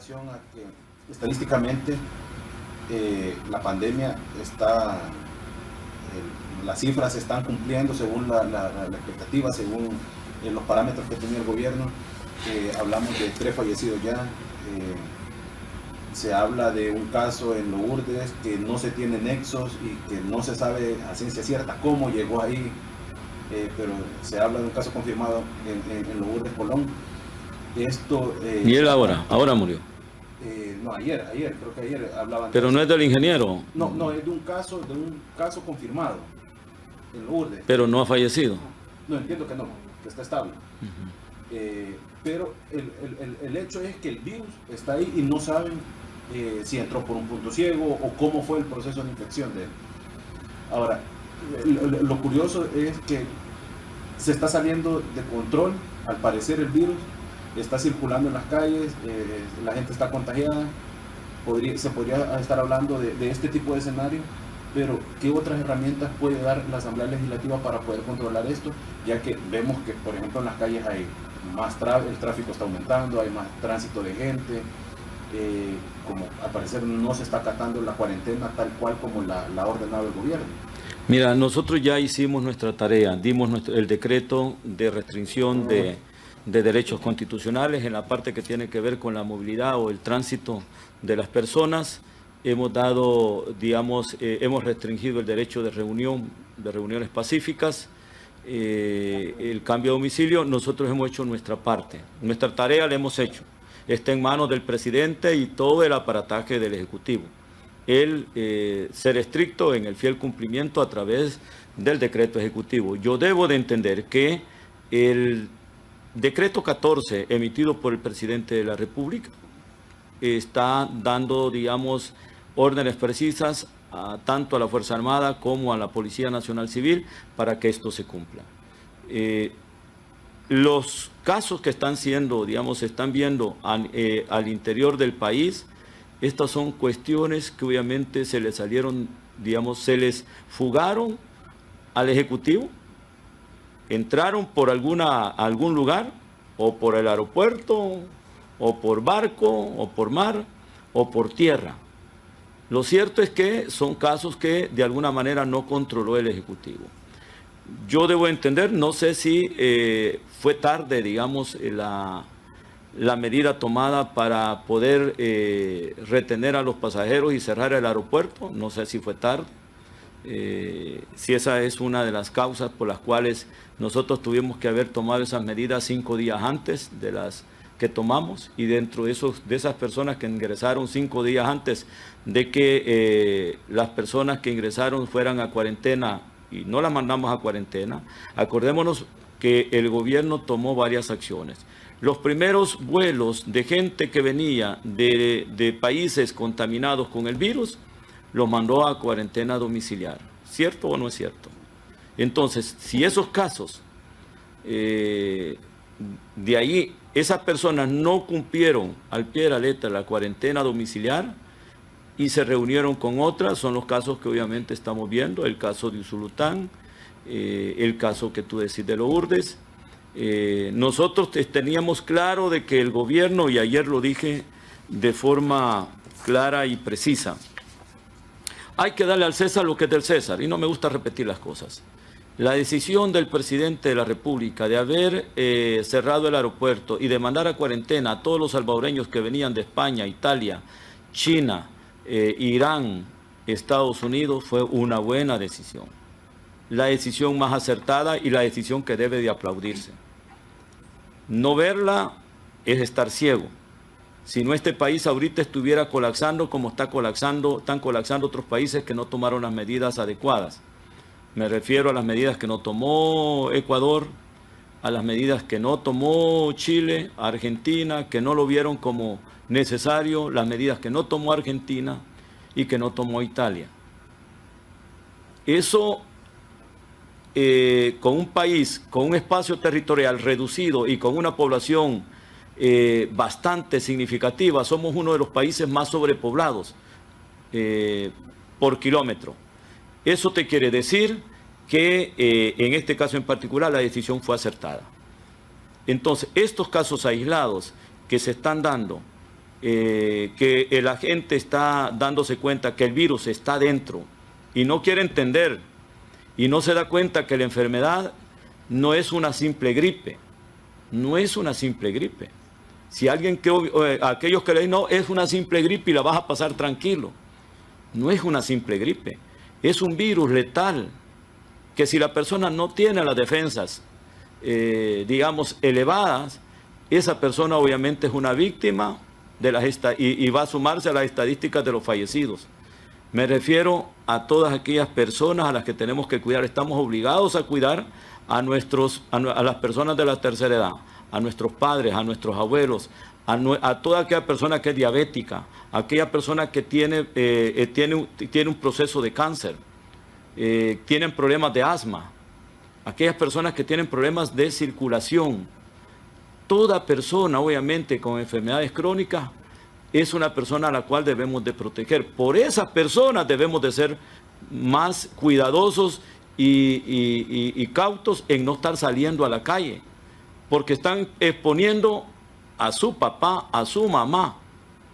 relación a que estadísticamente la pandemia está, las cifras se están cumpliendo según la expectativa, según los parámetros que tenía el gobierno. Hablamos de 3 fallecidos ya. Se habla de un caso en Lourdes que no se tiene nexos y que no se sabe a ciencia cierta cómo llegó ahí, pero se habla de un caso confirmado en Lourdes, Colón. Esto, ¿y él ahora murió? No, ayer, creo que ayer hablaban. Pero no es del ingeniero. No, es de un caso confirmado en Lourdes. Pero no ha fallecido. No, entiendo que no, que está estable. Pero el hecho es que el virus está ahí y no saben si entró por un punto ciego o cómo fue el proceso de infección de él. Ahora, lo curioso es que se está saliendo de control, al parecer el virus está circulando en las calles, la gente está contagiada, se podría estar hablando de este tipo de escenario, pero ¿qué otras herramientas puede dar la Asamblea Legislativa para poder controlar esto? Ya que vemos que, por ejemplo, en las calles hay más el tráfico está aumentando, hay más tránsito de gente, como al parecer no se está acatando la cuarentena tal cual como la ha ordenado el gobierno. Mira, nosotros ya hicimos nuestra tarea, dimos el decreto de restricción de derechos constitucionales en la parte que tiene que ver con la movilidad o el tránsito de las personas. Hemos dado, digamos, hemos restringido el derecho de reuniones pacíficas, el cambio de domicilio. Nosotros hemos hecho nuestra parte, nuestra tarea la hemos hecho. Está en manos del presidente y todo el aparataje del Ejecutivo. Él ser estricto en el fiel cumplimiento a través del decreto ejecutivo. Yo debo de entender que el decreto 14 emitido por el presidente de la República está dando, digamos, órdenes precisas tanto a la Fuerza Armada como a la Policía Nacional Civil para que esto se cumpla. Los casos que están siendo, digamos, se están viendo al interior del país. Estas son cuestiones que obviamente se les salieron, digamos, se les fugaron al Ejecutivo, entraron por algún lugar, o por el aeropuerto, o por barco, o por mar, o por tierra. Lo cierto es que son casos que de alguna manera no controló el Ejecutivo. Yo debo entender, no sé si fue tarde, digamos, la medida tomada para poder retener a los pasajeros y cerrar el aeropuerto. No sé si fue tarde, si esa es una de las causas por las cuales nosotros tuvimos que haber tomado esas medidas 5 días antes de las que tomamos, y dentro de esas personas que ingresaron 5 días antes de que las personas que ingresaron fueran a cuarentena y no las mandamos a cuarentena, acordémonos que el gobierno tomó varias acciones. Los primeros vuelos de gente que venía de países contaminados con el virus, los mandó a cuarentena domiciliar. ¿Cierto o no es cierto? Entonces, si esos casos, de ahí, esas personas no cumplieron al pie de la letra la cuarentena domiciliar y se reunieron con otras, son los casos que obviamente estamos viendo, el caso de Usulután, el caso que tú decís de Lourdes. Nosotros teníamos claro de que el gobierno, y ayer lo dije de forma clara y precisa, hay que darle al César lo que es del César, y no me gusta repetir las cosas. La decisión del presidente de la República de haber cerrado el aeropuerto y de mandar a cuarentena a todos los salvadoreños que venían de España, Italia, China, Irán, Estados Unidos, fue una buena decisión. La decisión más acertada y la decisión que debe de aplaudirse. No verla es estar ciego. Si no, este país ahorita estuviera colapsando como están colapsando otros países que no tomaron las medidas adecuadas. Me refiero a las medidas que no tomó Ecuador, a las medidas que no tomó Chile, Argentina, que no lo vieron como necesario, las medidas que no tomó Argentina y que no tomó Italia. Eso, con un país, con un espacio territorial reducido y con una población bastante significativa, somos uno de los países más sobrepoblados por kilómetro. Eso te quiere decir que en este caso en particular la decisión fue acertada. Entonces, estos casos aislados que se están dando que la gente está dándose cuenta que el virus está dentro y no quiere entender y no se da cuenta que la enfermedad no es una simple gripe, no es una simple gripe. Si alguien aquellos que le dicen, no, es una simple gripe y la vas a pasar tranquilo, no es una simple gripe, es un virus letal que si la persona no tiene las defensas, digamos, elevadas, esa persona obviamente es una víctima y va a sumarse a las estadísticas de los fallecidos. Me refiero a todas aquellas personas a las que tenemos que cuidar. Estamos obligados a cuidar a las personas de la tercera edad, a nuestros padres, a nuestros abuelos, a toda aquella persona que es diabética, a aquella persona que tiene un proceso de cáncer, tienen problemas de asma, aquellas personas que tienen problemas de circulación. Toda persona, obviamente, con enfermedades crónicas es una persona a la cual debemos de proteger. Por esas personas debemos de ser más cuidadosos y cautos en no estar saliendo a la calle, porque están exponiendo a su papá, a su mamá,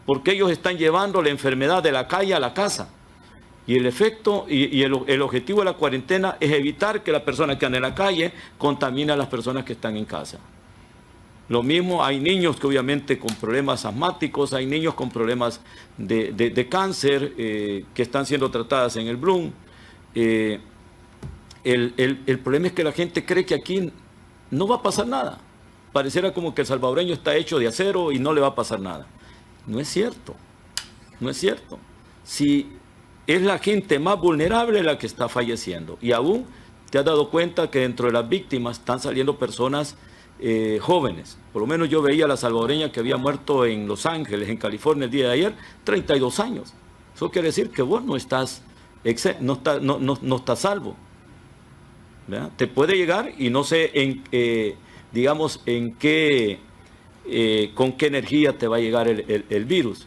porque ellos están llevando la enfermedad de la calle a la casa. Y el efecto y el objetivo de la cuarentena es evitar que la persona que anda en la calle contamine a las personas que están en casa. Lo mismo, hay niños que obviamente con problemas asmáticos, hay niños con problemas de cáncer que están siendo tratadas en el Blum. El problema es que la gente cree que aquí no va a pasar nada. Pareciera como que el salvadoreño está hecho de acero y no le va a pasar nada. No es cierto, no es cierto. Si es la gente más vulnerable la que está falleciendo. Y aún te has dado cuenta que dentro de las víctimas están saliendo personas jóvenes. Por lo menos yo veía a la salvadoreña que había muerto en Los Ángeles, en California, el día de ayer, 32 años. Eso quiere decir que vos no estás salvo, ¿verdad? Te puede llegar y no sé digamos, con qué energía te va a llegar el virus.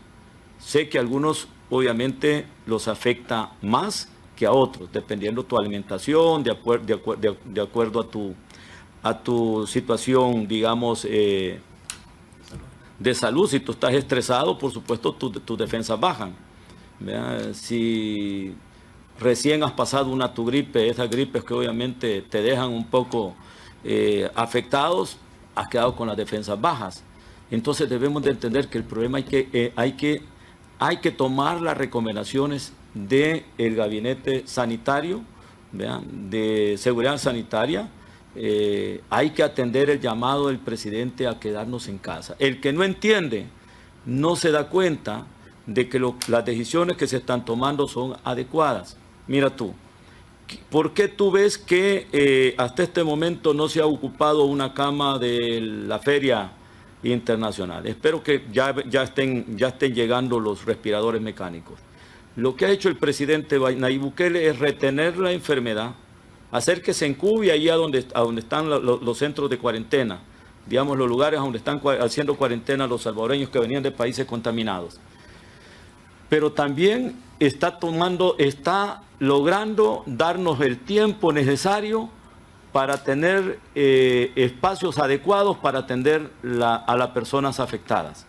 Sé que a algunos obviamente los afecta más que a otros, dependiendo de tu alimentación, de acuerdo a tu situación, digamos, de salud. Si tú estás estresado, por supuesto, tus defensas bajan, ¿verdad? Si recién has pasado tu gripe, esas gripes que obviamente te dejan un poco afectados, has quedado con las defensas bajas. Entonces debemos de entender que el problema hay que tomar las recomendaciones del gabinete sanitario, ¿verdad? De seguridad sanitaria. Hay que atender el llamado del presidente a quedarnos en casa. El que no entiende, no se da cuenta de que las decisiones que se están tomando son adecuadas. Mira tú, ¿por qué tú ves que hasta este momento no se ha ocupado una cama de la feria internacional? Espero que ya estén llegando los respiradores mecánicos. Lo que ha hecho el presidente Nayib Bukele es retener la enfermedad, hacer que se encubie ahí a donde están los centros de cuarentena, digamos, los lugares donde están haciendo cuarentena los salvadoreños que venían de países contaminados. Pero también está logrando darnos el tiempo necesario para tener espacios adecuados para atender a las personas afectadas.